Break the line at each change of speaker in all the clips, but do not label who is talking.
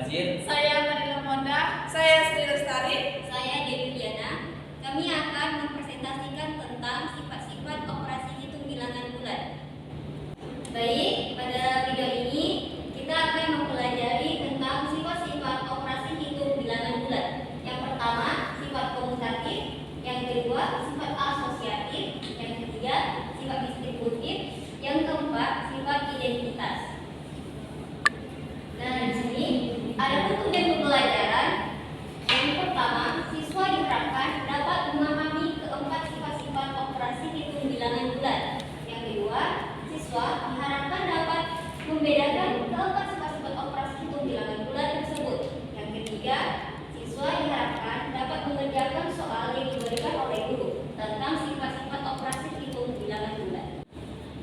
Fajir.
Saya Marila Monda. Saya Sri Lestari.
Saya Dewi Diana. Kami akan mempresentasikan tentang sifat-sifat operasi hitung bilangan bulat. Baik, pada video ini kita akan mempelajari tentang sifat-sifat operasi hitung bilangan bulat. Yang pertama, sifat komutatif. Yang kedua, sifat asosiatif. Yang ketiga, sifat distributif. Yang keempat, sifat identitas. Nah, di sini ada tujuan pembelajaran. Yang pertama, siswa diharapkan dapat memahami keempat sifat-sifat operasi hitung bilangan bulat. Yang kedua, siswa diharapkan dapat membedakan keempat sifat-sifat operasi hitung bilangan bulat tersebut. Yang ketiga, siswa diharapkan dapat mengerjakan soal yang diberikan oleh guru tentang sifat-sifat operasi hitung bilangan bulat.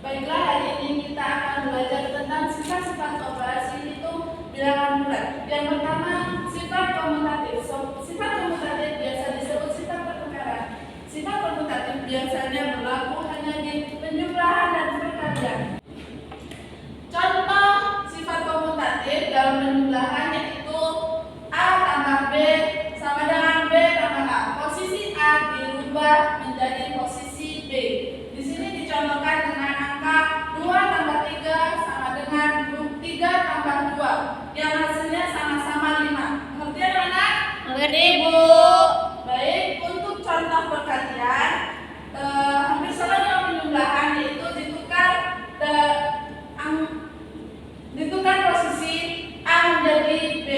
Baiklah, hari ini kita akan belajar tentang sifat-sifat operasi hitung bilangan bulat. Yang pertama, sifat komutatif. Sifat komutatif biasa disebut sifat pertukaran. Sifat komutatif biasanya berlaku hanya di penjumlahan dan perkalian. Contoh sifat komutatif dalam penjumlahan yaitu A tambah B sama dengan B tambah A. Posisi A dirubah menjadi posisi B. Di sini dicontohkan dengan angka 2 tambah 3 sama dengan 3 tambah 2 yang hasilnya sama-sama 5. Mengerti anak-anak?
Mengerti, Bu.
Baik, untuk contoh perkalian hampir sama dengan penjumlahan, yaitu ditukar posisi A menjadi B,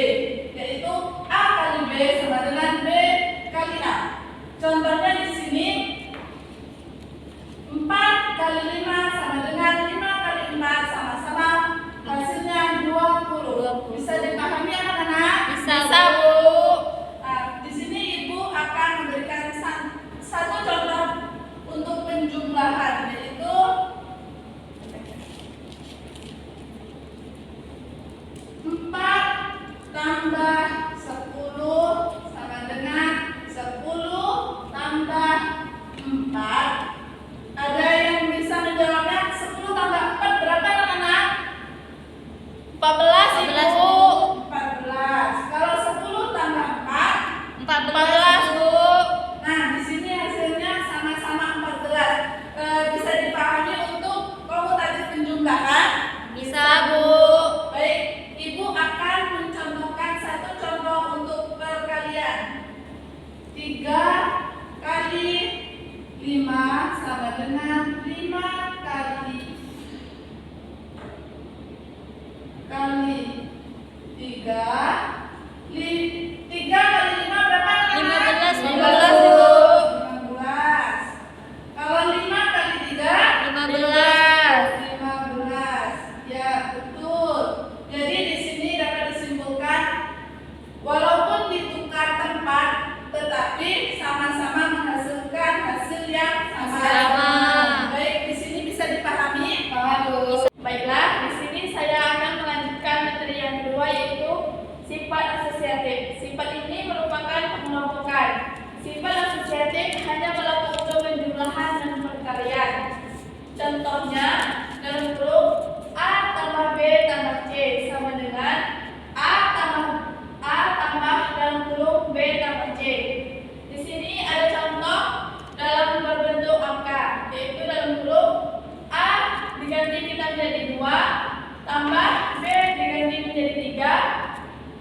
yaitu A kali B sama dengan B kali A. Contohnya di sini 4 kali 5 sama dengan 5 kali 4 sama-sama hasilnya 20. Bisa dipahami anak-anak?
Bisa, Bu.
Nah, di sini Ibu akan memberikan satu contoh untuk penjumlahan, yaitu 4 tambah 10 sama dengan 10 tambah 4. Ada yang bisa menjawabnya? 10 tambah 4 berapa anak-anak?
14, Bu.
14. Kalau 10 tambah 4
14, Bu.
Nah, di sini hasilnya sama-sama 14. Bisa dipahami untuk komutatif penjumlahan?
Bisa, Bu.
Baik, Ibu akan mencontohkan satu contoh untuk perkalian. 3 kali 5 sama dengan 5 kali 3. 3 kali 5 berapa?
15,
15. Kalau 5 kali 3?
15.
15. Ya, betul. Jadi di sini dapat disimpulkan walaupun ditukar tempat, tetapi sama-sama menghasilkan hasil yang sama. Baik, di sini bisa dipahami?
Bisa.
Baiklah, di sini saya akan melanjutkan materi yang kedua, yaitu sifat asosiatif. Sifat ini merupakan pengelompokan. Sifat asosiatif hanya berlaku untuk penjumlahan dan perkalian. Contohnya dalam grup A tambah B tambah C sama dengan A tambah dalam grup B tambah C. Di sini ada contoh dalam berbentuk angka, yaitu dalam grup A diganti kita menjadi 2, tambah B diganti menjadi 3,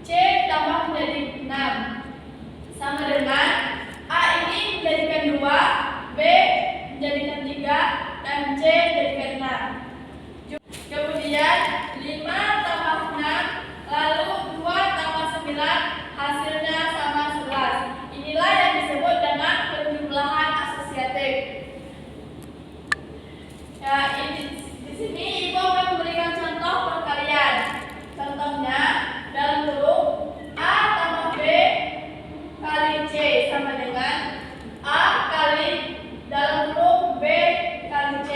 C tambah menjadi 6. Sama dengan A ini menjadikan 2, B menjadikan 3, dan C menjadikan 6. Kemudian 5 tambah 6, lalu 2 tambah 9, hasilnya sama 11. Inilah yang disebut dengan penjumlahan asosiatif. Ya, di sini Ibu akan memberikan contoh perkalian. Contohnya dalam grup A tambah B kali C sama dengan A kali dalam grup B kali C.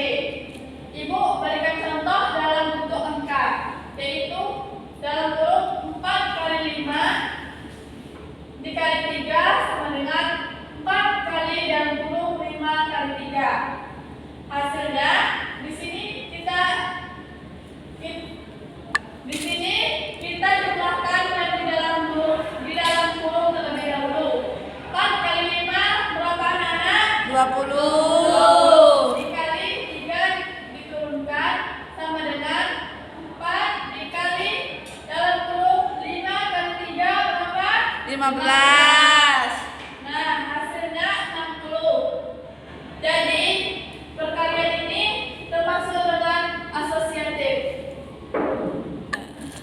15.
Nah, hasilnya 60. Jadi, perkalian ini termasuk dengan asosiatif.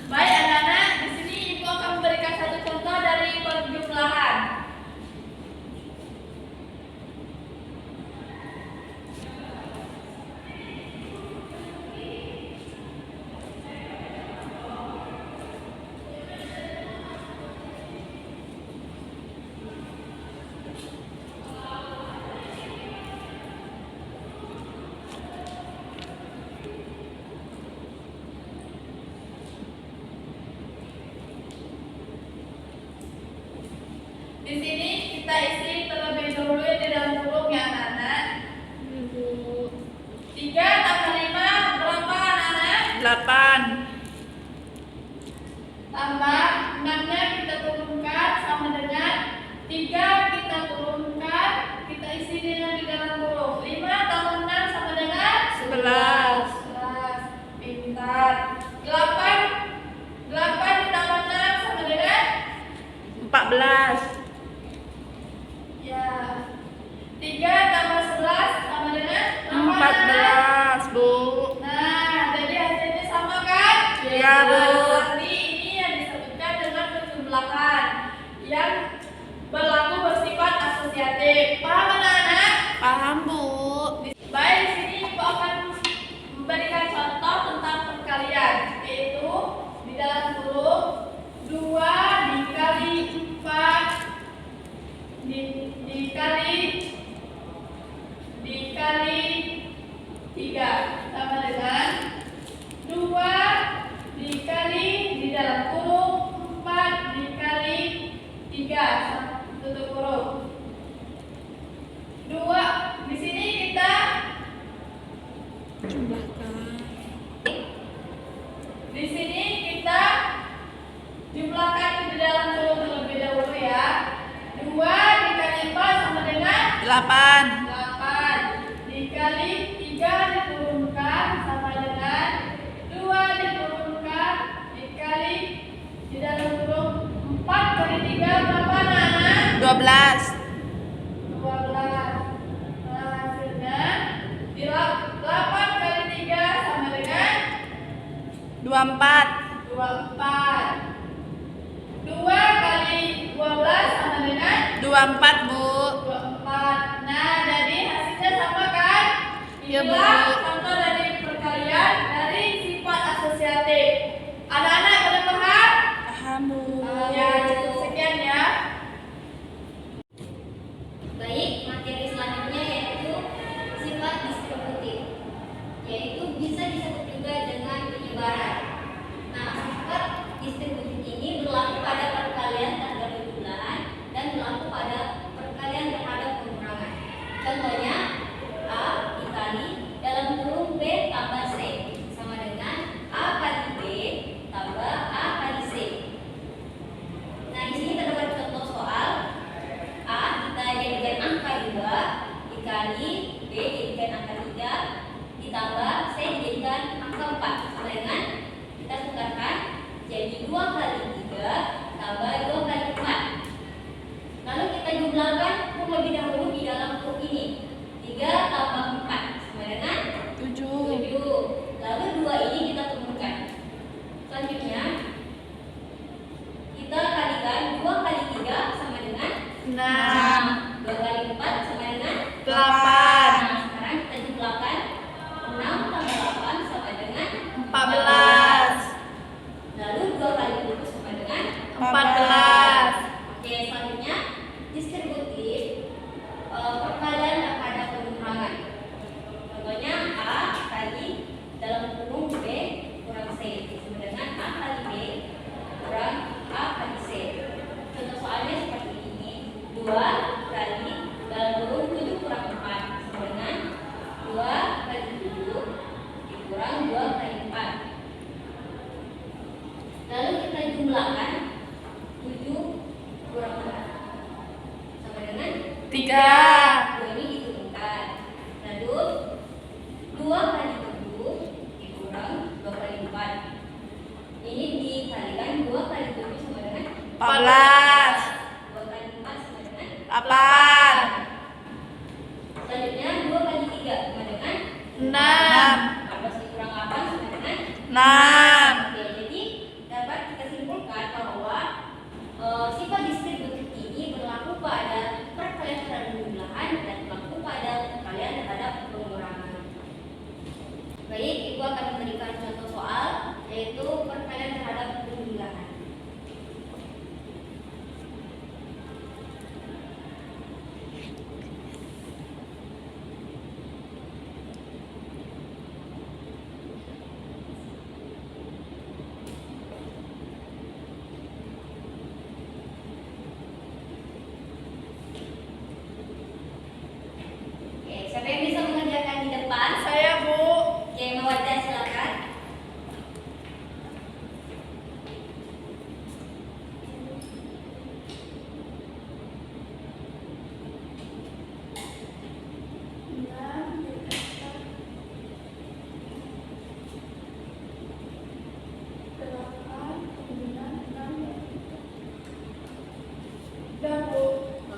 Baik anak-anak, di sini Ibu akan memberikan satu contoh dari perjumlahan. Di sini kita isi terlebih dahulu di dalam kurung ya anak-anak. 3 tambah 5 berapa anak-anak?
8.
Tambah 6-nya kita turunkan sama dengan 3 kita turunkan, kita isi di dalam kurung. 5 tambah 6 sama dengan
11.
11. Pintar. 8 ditambah 6 sama dengan
14.
ya. 3 tambah 11 sama dengan
14, Bu.
Nah, jadi hasilnya sama kan?
Iya, Bu.
Berarti ini yang disebutkan dengan perjumlahan yang berlaku bersifat asosiatif. Paham anak-anak?
Paham, Bu.
Baik, di sini Ibu akan memberikan contoh tentang perkalian, yaitu di dalam kurung 2 dikali 4 dikali 3 sama dengan 2 dikali di dalam kurung 4 dikali 3 tutup kurung. 2 di sini kita
Jumlahkan.
di sini kita jumlahkan di dalam kurung terlebih dahulu ya. 2 dikali 4 sama dengan
8.
8 dikali 3 diturunkan sama dengan 2 diturunkan dikali di dalam kurung 4 kali 3 berapa anak-anak?
12.
12. Nah, hasilnya 8 kali 3 sama dengan
24.
24. 2 kali 12 sama dengan
24, Bu.
24. Nah, jadi hasilnya sama kan?
Iya, Bu.
Inilah contoh dari perkalian dari sifat asosiatif. Anak-anak pada paham?
Paham, Bu.
Ya, cukup sekian ya.
Baik, materi selanjutnya yaitu sifat distributif, yaitu bisa disebut juga dengan penyebaran. Nah, sifat distributif ini berlaku pada perkalian terhadap penjumlahan dan berlaku pada perkalian terhadap pengurangan. Contohnya A dikali dalam kurung B tambah C sama dengan A kali B tambah A kali C. Nah, di sini terdapat contoh soal. A kita jadikan angka 2 dikali B dijadikan angka 3 ditambah C dijadikan angka 4 sama dengan kita tukarkan jadi 2 kali 3 tambah 2 kali 4. Lalu kita jumlahkan terlebih dahulu di dalam kurung ini. 3 tambah 4 sama dengan
7.
7. Lalu 2 ini kita turunkan. Selanjutnya kita kalikan 2 kali 3 sama dengan
6.
2 kali 4 sama dengan
8.
Nah, sekarang kita jumlahkan 6 tambah 8 sama dengan
14.
Lalu 2 kali 7 sama dengan
14.
Oke, selanjutnya distributif perkalian terhadap pengurangan. Contohnya A kali dalam kurung B kurang C sama dengan A kali B kurang A kali C. Contoh soalnya seperti ini. 2 kali dalam kurung 7 kurang 4 sama dengan 2 kali 7 dikurang 2 kali 4. Lalu kita jumlahkan 7 kurang 4 sama dengan
3.
2 ini diturunkan. Lalu 2 kali 7 dikurang 2 kali 4. Ini dikalikan 2 kali 7 sama dengan
14. 8.
Selanjutnya 2 kali 3 sama dengan
6.
14 dikurang 8 sama dengan
6.
Oke, jadi dapat kita simpulkan bahwa sifat distributif ini berlaku pada perkalian terhadap penjumlahan dan berlaku pada perkalian terhadap pengurangan. Baik, Ibu akan memberikan contoh soal yaitu perkalian terhadap penjumlahan. Oke, siapa yang bisa mengerjakan di depan?
Saya, Bu.
Oke, Mawaddah silakan.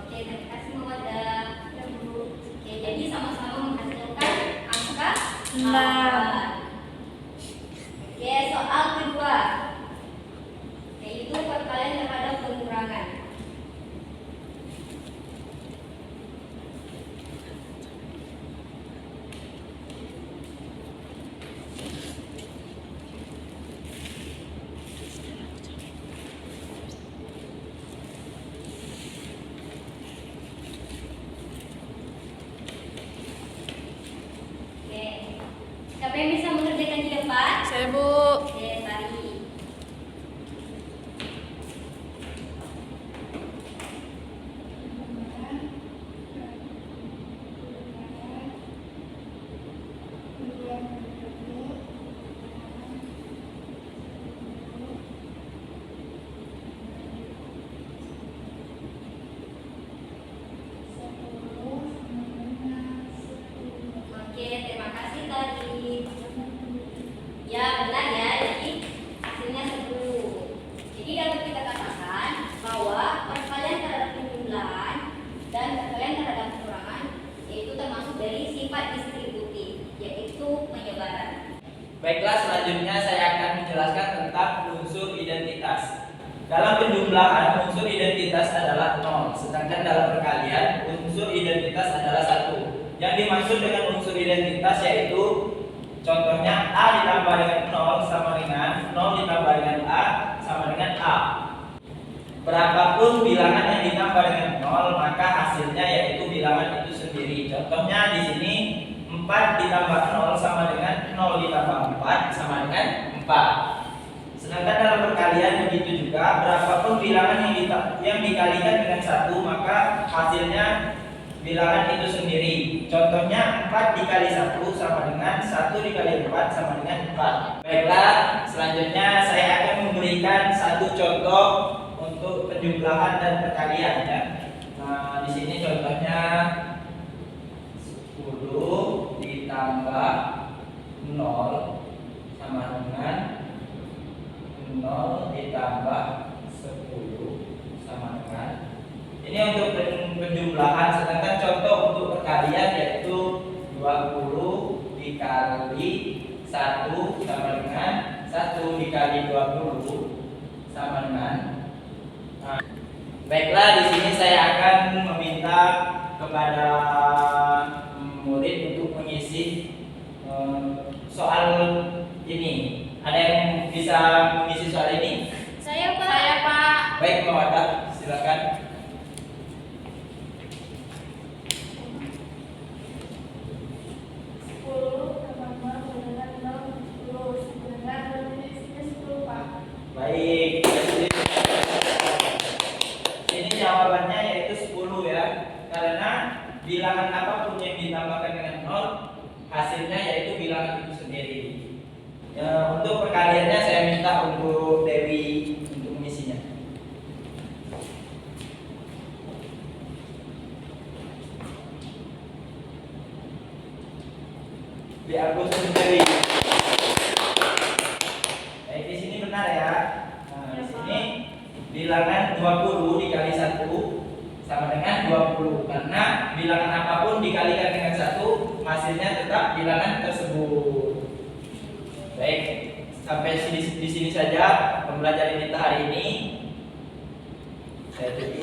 Oke, terima kasih Mawaddah. Oke, jadi sama-sama menghasilkan angka
6.
8. Oke, soal kedua yaitu perkalian terhadap pengurangan. Oke, siapa yang bisa mengerjakan di depan?
Saya, Bu.
Oke, Tari. Oke, terima kasih Tari. Ya, benar ya. Jadi hasilnya 10. Jadi dapat kita katakan bahwa perkalian terhadap penjumlahan dan perkalian terhadap pengurangan yaitu termasuk dari sifat distributif, yaitu penyebaran.
Baiklah, selanjutnya saya akan menjelaskan tentang unsur identitas. Dalam penjumlahan, unsur identitas adalah 0, sedangkan dalam perkalian, unsur identitas adalah 1. Yang dimaksud dengan unsur identitas yaitu contohnya A ditambah dengan 0 sama dengan 0 ditambah dengan A sama dengan A. Berapapun bilangan yang ditambah dengan 0, maka hasilnya yaitu bilangan itu sendiri. Contohnya di sini 4 ditambah 0 sama dengan 0 ditambah 4 sama dengan 4. Sedangkan dalam perkalian begitu juga, berapapun bilangan yang dikalikan dengan 1, maka hasilnya bilangan itu sendiri. Contohnya 4 dikali 1 sama dengan 1 dikali 4 sama dengan 4. Baiklah, selanjutnya saya akan memberikan satu contoh untuk penjumlahan dan perkalian ya. Nah, di sini contohnya 10 ditambah 0 sama dengan 0 ditambah 10 sama dengan. Ini untuk penjumlahan, sedangkan contoh untuk perkalian yaitu 20 dikali 1 sama dengan 1 dikali 20 sama dengan. Nah, baiklah, di sini saya akan meminta kepada murid untuk mengisi soal ini. Ada yang bisa mengisi soal ini?
Saya Pak.
Saya, Pak.
Baik, Mawaddah, silakan.
10 tambah 0 dengan 0, 10. Sebenarnya isinya 10, Pak.
Baik, ini jawabannya yaitu 10 ya. Karena bilangan apapun yang ditambahkan dengan 0, hasilnya yaitu bilangan itu sendiri. Ya, untuk perkaliannya saya minta untuk Dewi untuk mengisinya. Di Agus Dewi. Baik, di sini benar ya. Nah, di sini bilangan 20 dikali 1 sama dengan 20 karena bilangan apapun dikalikan dengan 1 hasilnya tetap bilangan tersebut. Baik, sampai di sini saja pembelajaran kita hari ini. Saya tutup.